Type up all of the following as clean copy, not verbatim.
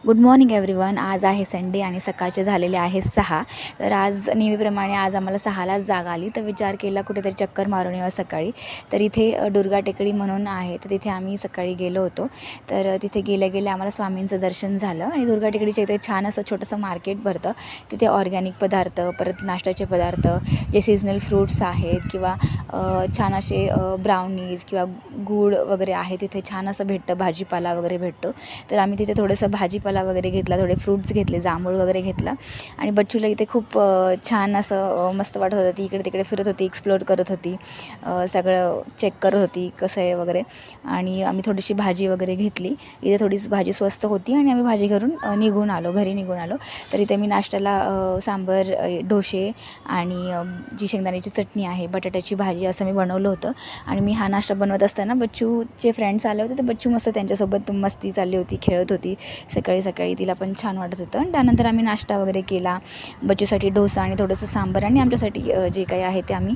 Good morning everyone. आज आहे Sunday आणि सकाळचे झालेले आहे 6. तर आज नेहमीप्रमाणे आज आम्हाला 6लाच जाग आली, तर विचार केला कुठेतरी चक्कर मारून यावं सकाळी. तर इथे दुर्गा टेकडी म्हणून आहे, तर तिथे आम्ही सकाळी गेलो होतो. तर तिथे गेल्या गेल्या आम्हाला स्वामींचं दर्शन झालं आणि दुर्गा टेकडीच्या इथे छान असं छोटंसं मार्केट भरतं. तिथे ऑर्गॅनिक पदार्थ, परत नाश्त्याचे पदार्थ, जे सीजनल फ्रूट्स आहेत किंवा छान असे ब्राउनीज किंवा गूळ वगैरे आहे, तिथे छान असं भेटतं, भाजीपाला वगैरे भेटतो. तर आम्ही तिथे थोडंसं भाजीपाला वगैरे घेतला, थोडे फ्रूट्स घेतले, जांभूळ वगैरे घेतला. आणि बच्चूला इथे खूप छान असं मस्त वाटत होतं. ती इकडे तिकडे फिरत होती, एक्सप्लोअर करत होती, सगळं चेक करत होती कसं आहे वगैरे. आणि आम्ही थोडीशी भाजी वगैरे घेतली. इथे थोडीशी भाजी स्वस्त होती आणि आम्ही भाजी घरी निघून आलो. तर इथे मी नाश्त्याला सांबर, डोसे आणि जी शेंगदाण्याची चटणी आहे, बटाट्याची भाजी असं मी बनवलं होतं. आणि मी हा नाश्ता बनवत असताना बच्चूचे फ्रेंड्स आले होते, तर बच्चू मस्त त्यांच्यासोबत मस्ती चालली होती, खेळत होती. सकाळी सकाळी तिला पण छान वाटत होतं. आणि त्यानंतर आम्ही नाश्ता वगैरे केला. बच्चूसाठी डोसा आणि थोडंसं सांबार आणि आमच्यासाठी जे काही आहे ते आम्ही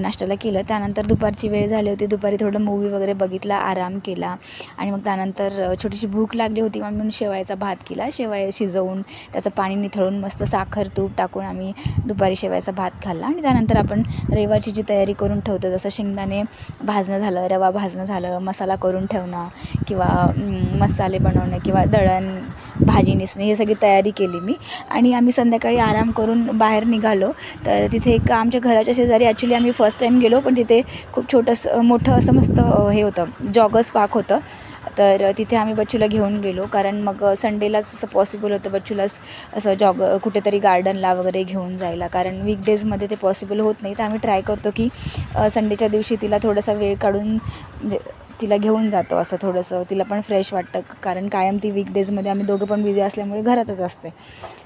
नाश्त्याला केलं. त्यानंतर दुपारची वेळ झाली होती, दुपारी थोडं मूवी वगैरे बघितला, आराम केला. आणि मग त्यानंतर छोटीशी भूक लागली होती म्हणून शेवयाचा भात केला. शेवया शिजवून त्याचं पाणी निथळून मस्त साखर तूप टाकून आम्ही दुपारी शेवयाचा भात खाल्ला. आणि त्यानंतर आपण रविवारची जी तयारी करून ठेवतो, जसं शेंगदाणे भाजणं झालं, रवा भाजणं झालं, मसाला करून ठेवणं किंवा मसाले बनवणे किंवा दळण, भाजी निसणे, ही सगळी तयारी केली मी. आणि आम्ही संध्याकाळी आराम करून बाहेर निघालो. तर तिथे एक आमच्या घराच्या शेजारी ॲक्च्युली आम्ही फर्स्ट टाईम गेलो, पण तिथे खूप मोठं असं मस्त हे होतं, जॉगर्स पार्क होतं. तर तिथे आम्ही बच्चूला घेऊन गेलो, कारण मग संडेलाच असं पॉसिबल होतं बच्चूलाच असं कुठेतरी गार्डनला वगैरे घेऊन जायला, कारण वीकडेजमध्ये ते पॉसिबल होत नाही. तर आम्ही ट्राय करतो की संडेच्या दिवशी तिला थोडासा वेळ काढून म्हणजे तिला घेऊन जातो, असं थोडंसं तिला पण फ्रेश वाटतं, कारण कायम ती वीकडेजमध्ये आम्ही दोघं पण बिझी असल्यामुळे घरातच असते.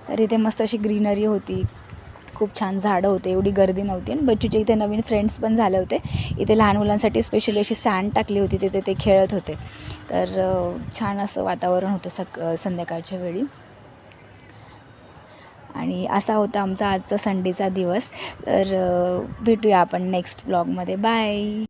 तर इथे मस्त अशी ग्रीनरी होती, खूप छान झाडं होते, एवढी गर्दी नव्हती. आणि बच्चूचे इथे नवीन फ्रेंड्स पण झाले होते. इथे लहान मुलांसाठी स्पेशली अशी सँड टाकली होती, तिथे ते खेळत होते. तर छान असं वातावरण होतं संध्याकाळच्या वेळी. आणि असा होता आमचा आजचा संडेचा दिवस. तर भेटूया आपण नेक्स्ट ब्लॉगमध्ये. बाय.